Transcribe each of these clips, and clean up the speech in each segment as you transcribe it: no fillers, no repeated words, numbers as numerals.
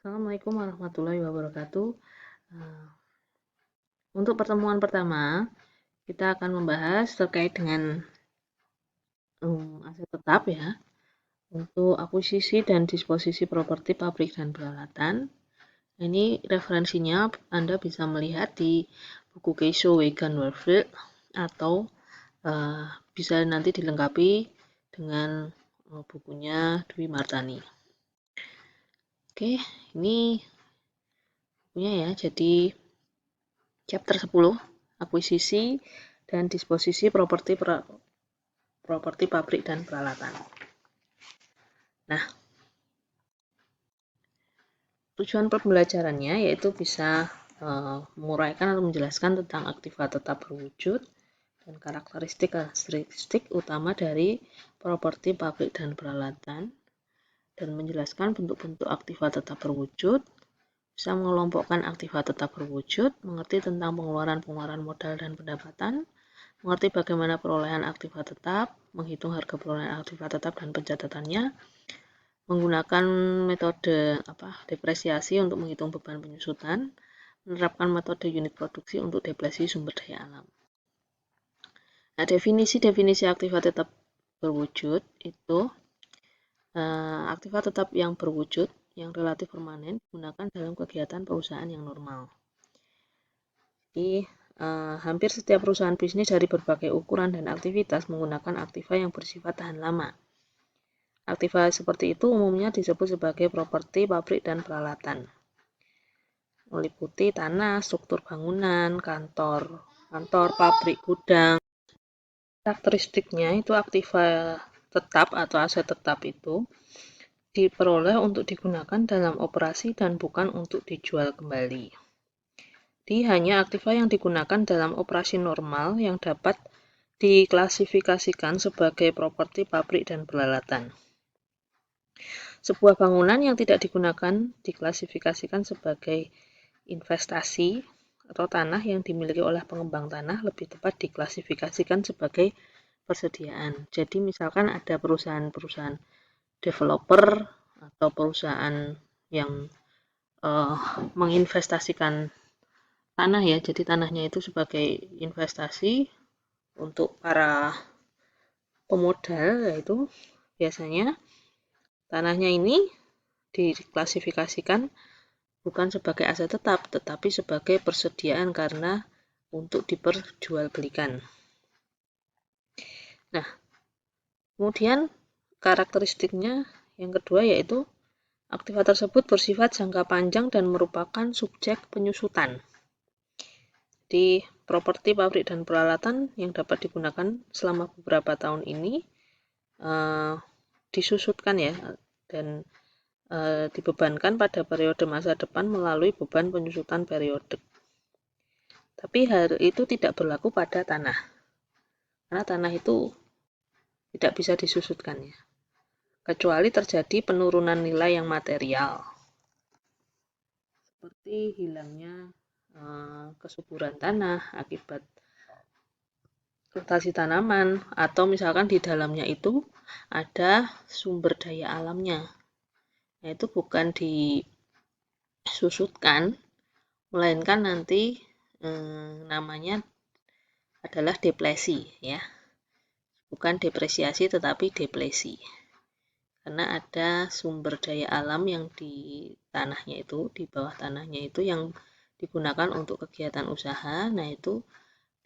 Assalamualaikum warahmatullahi wabarakatuh. Eh, Untuk pertemuan pertama, kita akan membahas terkait dengan aset tetap ya, untuk akuisisi dan disposisi properti pabrik dan peralatan. Ini referensinya Anda bisa melihat di buku Keisho Wegan Warfield atau bisa nanti dilengkapi dengan bukunya Dwi Martani. Oke, ini bukunya ya. Jadi chapter 10, akuisisi dan disposisi properti pabrik dan peralatan. Nah, tujuan pembelajarannya yaitu bisa menguraikan atau menjelaskan tentang aktiva tetap berwujud dan karakteristik utama dari properti pabrik dan peralatan, dan menjelaskan bentuk-bentuk aktiva tetap berwujud, bisa mengelompokkan aktiva tetap berwujud, mengerti tentang pengeluaran modal dan pendapatan, mengerti bagaimana perolehan aktiva tetap, menghitung harga perolehan aktiva tetap dan pencatatannya, menggunakan metode depresiasi untuk menghitung beban penyusutan, menerapkan metode unit produksi untuk depresi sumber daya alam. Nah, definisi aktiva tetap berwujud itu aktiva tetap yang berwujud yang relatif permanen digunakan dalam kegiatan perusahaan yang normal. Jadi, hampir setiap perusahaan bisnis dari berbagai ukuran dan aktivitas menggunakan aktiva yang bersifat tahan lama. Aktiva seperti itu umumnya disebut sebagai properti pabrik dan peralatan. Meliputi tanah, struktur bangunan, kantor, pabrik, gudang. Karakteristiknya itu aktiva tetap atau aset tetap itu diperoleh untuk digunakan dalam operasi dan bukan untuk dijual kembali. Jadi hanya aktiva yang digunakan dalam operasi normal yang dapat diklasifikasikan sebagai properti pabrik dan peralatan. Sebuah bangunan yang tidak digunakan diklasifikasikan sebagai investasi atau tanah yang dimiliki oleh pengembang tanah lebih tepat diklasifikasikan sebagai persediaan. Jadi misalkan ada perusahaan-perusahaan developer atau perusahaan yang menginvestasikan tanah ya, jadi tanahnya itu sebagai investasi untuk para pemodal, yaitu biasanya tanahnya ini diklasifikasikan bukan sebagai aset tetap, tetapi sebagai persediaan karena untuk diperjualbelikan. Nah, kemudian karakteristiknya yang kedua yaitu aktiva tersebut bersifat jangka panjang dan merupakan subjek penyusutan. Di properti pabrik dan peralatan yang dapat digunakan selama beberapa tahun ini disusutkan ya, dan dibebankan pada periode masa depan melalui beban penyusutan periodik. Tapi hal itu tidak berlaku pada tanah, karena tanah itu tidak bisa disusutkan ya, kecuali terjadi penurunan nilai yang material, seperti hilangnya kesuburan tanah akibat rotasi tanaman, atau misalkan di dalamnya itu ada sumber daya alamnya, yaitu bukan disusutkan, melainkan nanti namanya adalah depresi ya, bukan depresiasi tetapi depresi, karena ada sumber daya alam yang di tanahnya itu, di bawah tanahnya itu yang digunakan untuk kegiatan usaha. Nah, itu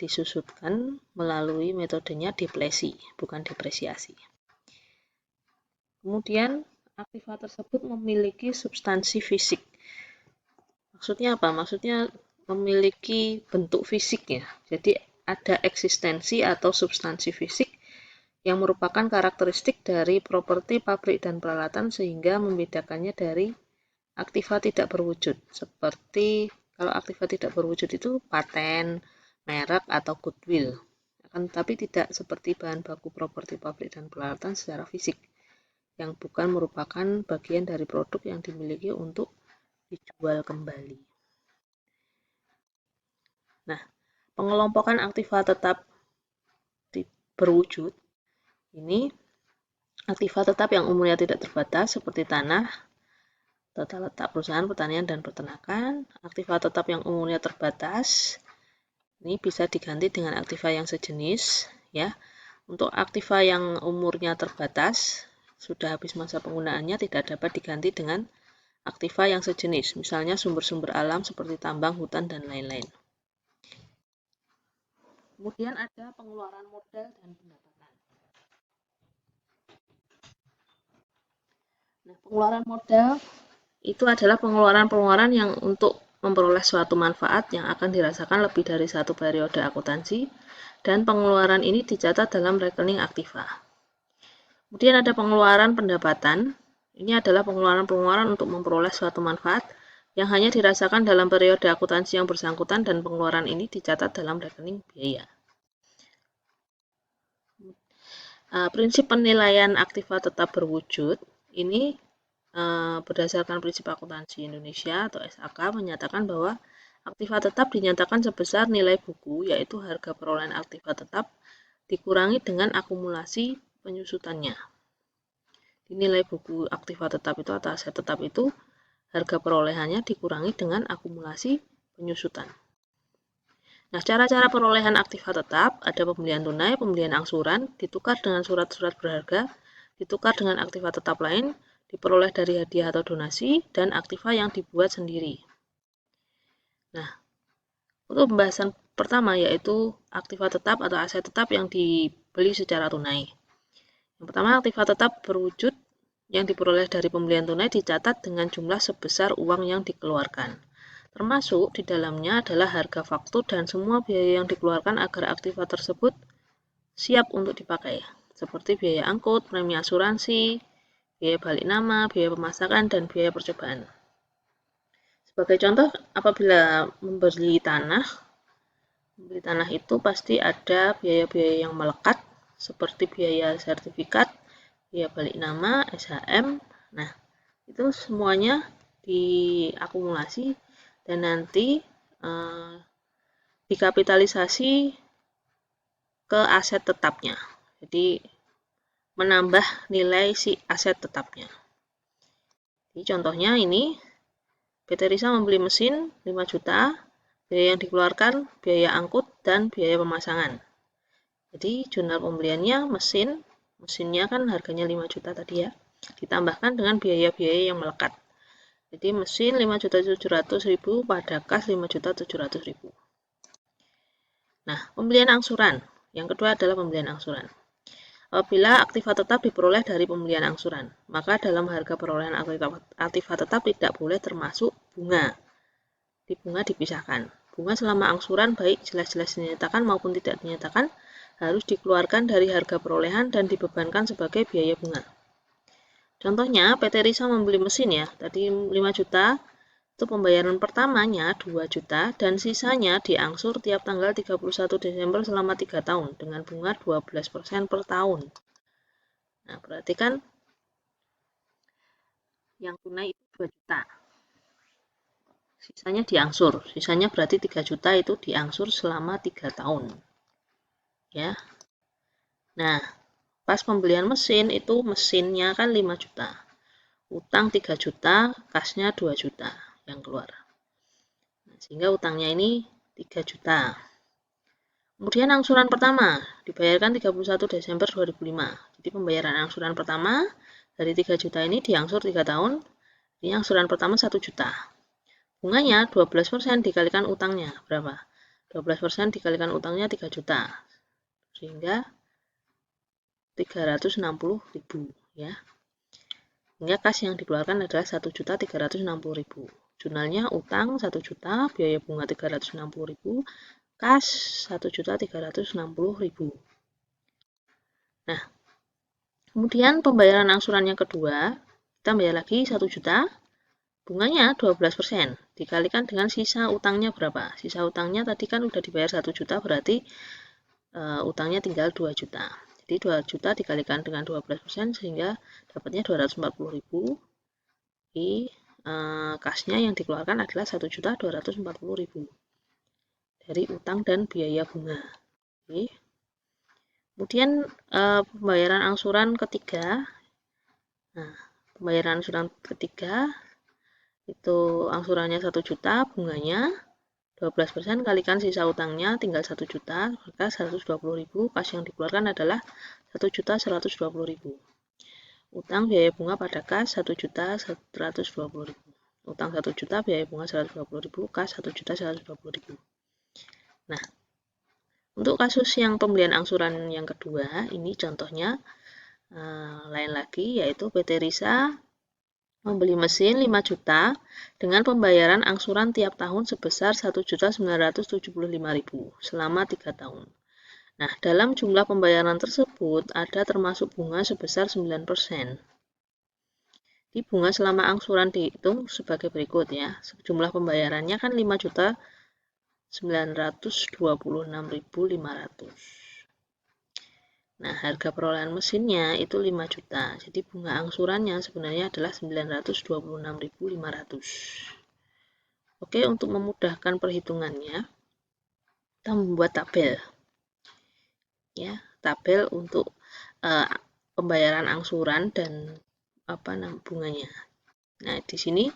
disusutkan melalui metodenya depresi, bukan depresiasi. Kemudian aktiva tersebut memiliki substansi fisik. Maksudnya apa? Maksudnya memiliki bentuk fisik ya. Jadi ada eksistensi atau substansi fisik yang merupakan karakteristik dari properti pabrik dan peralatan sehingga membedakannya dari aktiva tidak berwujud. Seperti kalau aktiva tidak berwujud itu paten, merek, atau goodwill. Akan tetapi tidak seperti bahan baku properti pabrik dan peralatan secara fisik, yang bukan merupakan bagian dari produk yang dimiliki untuk dijual kembali. Nah, pengelompokan aktiva tetap berwujud ini aktiva tetap yang umurnya tidak terbatas seperti tanah, tata letak perusahaan pertanian dan peternakan. Aktiva tetap yang umurnya terbatas ini bisa diganti dengan aktiva yang sejenis, ya. Untuk aktiva yang umurnya terbatas sudah habis masa penggunaannya tidak dapat diganti dengan aktiva yang sejenis, misalnya sumber-sumber alam seperti tambang, hutan, dan lain-lain. Kemudian ada pengeluaran modal dan pendapatan. Nah, pengeluaran modal itu adalah pengeluaran-pengeluaran yang untuk memperoleh suatu manfaat yang akan dirasakan lebih dari satu periode akuntansi, dan pengeluaran ini dicatat dalam rekening aktiva. Kemudian ada pengeluaran pendapatan. Ini adalah pengeluaran-pengeluaran untuk memperoleh suatu manfaat yang hanya dirasakan dalam periode akuntansi yang bersangkutan, dan pengeluaran ini dicatat dalam rekening biaya. Prinsip penilaian aktiva tetap berwujud ini berdasarkan prinsip akuntansi Indonesia atau SAK menyatakan bahwa aktiva tetap dinyatakan sebesar nilai buku, yaitu harga perolehan aktiva tetap dikurangi dengan akumulasi penyusutannya. Nilai buku aktiva tetap itu atau aset tetap itu harga perolehannya dikurangi dengan akumulasi penyusutan. Nah, cara-cara perolehan aktiva tetap ada pembelian tunai, pembelian angsuran, ditukar dengan surat-surat berharga, ditukar dengan aktiva tetap lain, diperoleh dari hadiah atau donasi, dan aktiva yang dibuat sendiri. Nah, untuk pembahasan pertama yaitu aktiva tetap atau aset tetap yang dibeli secara tunai. Yang pertama, aktiva tetap berwujud yang diperoleh dari pembelian tunai dicatat dengan jumlah sebesar uang yang dikeluarkan. Termasuk di dalamnya adalah harga faktur dan semua biaya yang dikeluarkan agar aktiva tersebut siap untuk dipakai, seperti biaya angkut, premi asuransi, biaya balik nama, biaya pemasakan, dan biaya percobaan. Sebagai contoh, apabila membeli tanah itu pasti ada biaya-biaya yang melekat, seperti biaya sertifikat, biaya balik nama, SHM. Nah, itu semuanya diakumulasi dan nanti dikapitalisasi ke aset tetapnya. Jadi menambah nilai si aset tetapnya. Jadi contohnya ini PT Risa membeli mesin 5 juta, biaya yang dikeluarkan biaya angkut dan biaya pemasangan. Jadi jurnal pembeliannya mesinnya kan harganya 5 juta tadi ya, ditambahkan dengan biaya-biaya yang melekat. Jadi mesin 5.700.000 pada kas 5.700.000. Nah, pembelian angsuran. Yang kedua adalah pembelian angsuran. Apabila aktiva tetap diperoleh dari pembelian angsuran, maka dalam harga perolehan aktiva tetap tidak boleh termasuk bunga. Di bunga dipisahkan. Bunga selama angsuran baik jelas-jelas dinyatakan maupun tidak dinyatakan harus dikeluarkan dari harga perolehan dan dibebankan sebagai biaya bunga. Contohnya, PT Risa membeli mesin ya, tadi 5 juta, itu pembayaran pertamanya 2 juta dan sisanya diangsur tiap tanggal 31 Desember selama 3 tahun dengan bunga 12% per tahun. Nah, berarti kan yang tunai itu 2 juta. Sisanya diangsur. Sisanya berarti 3 juta itu diangsur selama 3 tahun. Ya. Nah, pas pembelian mesin itu mesinnya kan 5 juta. Utang 3 juta, kasnya 2 juta yang keluar. Nah, sehingga utangnya ini 3 juta. Kemudian angsuran pertama dibayarkan 31 Desember 2005. Jadi pembayaran angsuran pertama dari 3 juta ini diangsur 3 tahun. Ini angsuran pertama 1 juta. Bunganya 12% dikalikan utangnya berapa? 12% dikalikan utangnya 3 juta. Sehingga 360.000 ya. Hingga kas yang dikeluarkan adalah 1.360.000. Jurnalnya utang 1 juta, biaya bunga 360.000, kas 1.360.000. Nah, kemudian pembayaran angsuran yang kedua, kita bayar lagi 1 juta, bunganya 12%, dikalikan dengan sisa utangnya berapa? Sisa utangnya tadi kan udah dibayar 1 juta, berarti utangnya tinggal 2 juta. Jadi 2 juta dikalikan dengan 12% sehingga dapatnya 240.000. Di kasnya yang dikeluarkan adalah 1.240.000 dari utang dan biaya bunga. Oke. Kemudian pembayaran angsuran ketiga. Nah, pembayaran angsuran ketiga itu angsurannya 1 juta, bunganya 12% kalikan sisa utangnya tinggal 1 juta, maka 120.000, kas yang dikeluarkan adalah 1.120.000. Utang biaya bunga pada kas 1.120.000. Utang 1 juta, biaya bunga 120.000, kas 1.120.000. Nah, untuk kasus yang pembelian angsuran yang kedua, ini contohnya lain lagi, yaitu PT Risa membeli mesin 5 juta dengan pembayaran angsuran tiap tahun sebesar 1.975.000 selama 3 tahun. Nah, dalam jumlah pembayaran tersebut ada termasuk bunga sebesar 9%. Di bunga selama angsuran dihitung sebagai berikut ya. Jumlah pembayarannya kan 5.926.500. Nah, harga perolehan mesinnya itu 5 juta. Jadi bunga angsurannya sebenarnya adalah 926.500. Oke, untuk memudahkan perhitungannya, kita membuat tabel. Ya, tabel untuk pembayaran angsuran dan bunganya. Nah, di sini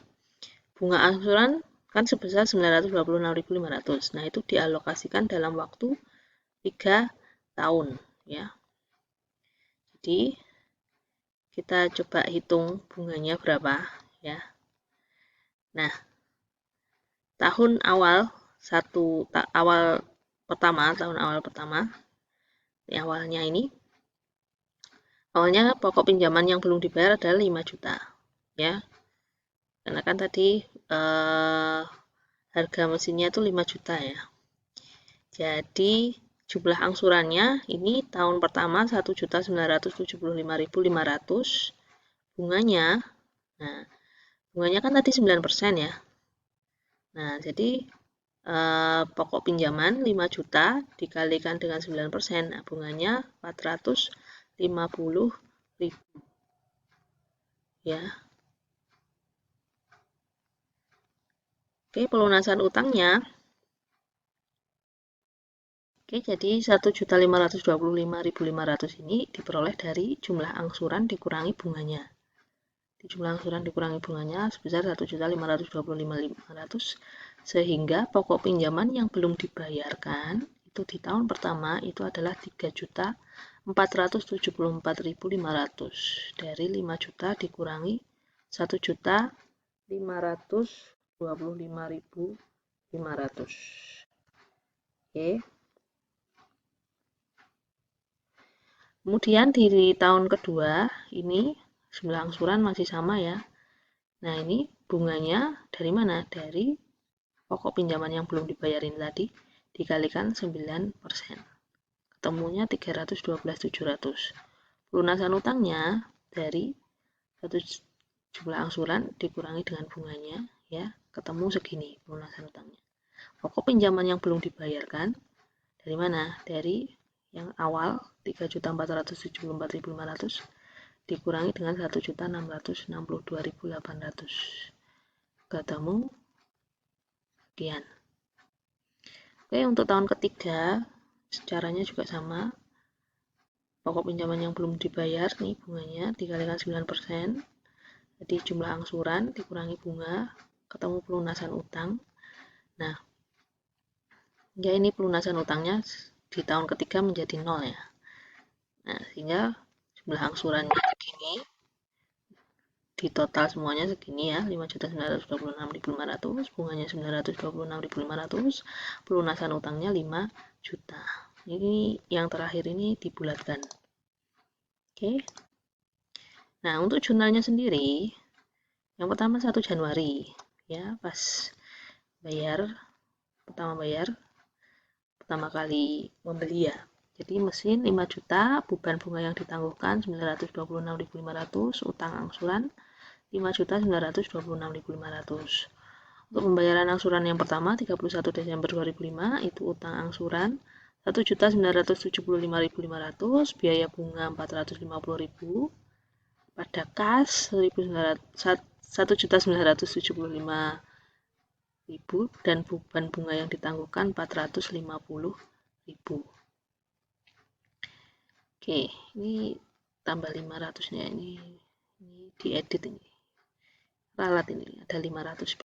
bunga angsuran kan sebesar 926.500. Nah, itu dialokasikan dalam waktu 3 tahun ya. Jadi kita coba hitung bunganya berapa ya. Nah, tahun awal pertama, awalnya pokok pinjaman yang belum dibayar adalah 5 juta ya. Karena kan tadi harga mesinnya itu 5 juta ya. Jadi jumlah angsurannya ini tahun pertama 1.975.500 bunganya. Nah, bunganya kan tadi 9% ya. Nah, jadi pokok pinjaman 5 juta dikalikan dengan 9%, nah, bunganya 450.000 ya. Oke, pelunasan utangnya. Oke, jadi 1.525.500 ini diperoleh dari jumlah angsuran dikurangi bunganya. Di jumlah angsuran dikurangi bunganya sebesar 1.525.500, sehingga pokok pinjaman yang belum dibayarkan itu di tahun pertama itu adalah 3.474.500. Dari 5 juta dikurangi 1.525.500. Oke. Kemudian di tahun kedua ini jumlah angsuran masih sama ya. Nah, ini bunganya dari mana? Dari pokok pinjaman yang belum dibayarin tadi dikalikan 9%. Ketemunya 312.700. Pelunasan utangnya dari jumlah angsuran dikurangi dengan bunganya ya, ketemu segini pelunasan utangnya. Pokok pinjaman yang belum dibayarkan dari mana? Dari yang awal 3.474.500 dikurangi dengan 1.662.800. Ketemu sekian. Oke, untuk tahun ketiga caranya juga sama. Pokok pinjaman yang belum dibayar nih bunganya dikalikan 9%. Jadi jumlah angsuran dikurangi bunga, ketemu pelunasan utang. Nah, ya ini pelunasan utangnya di tahun ketiga menjadi 0 ya. Nah, sehingga jumlah angsurannya segini, di total semuanya segini ya, 5.926.500, bunganya 926.500, pelunasan utangnya 5 juta. Ini yang terakhir ini dibulatkan. Oke. Nah, untuk jurnalnya sendiri, yang pertama 1 Januari ya, pas pertama kali membeli ya. Jadi mesin 5 juta, beban bunga yang ditangguhkan 926.500, utang angsuran 5.926.500. Untuk pembayaran angsuran yang pertama 31 Desember 2005 itu utang angsuran 1.975.500, biaya bunga 450.000, pada kas 1.975.000 dan beban bunga yang ditangguhkan 450.000. Oke, ini tambah 500 nya ini diedit ini. ralat ini, ada 500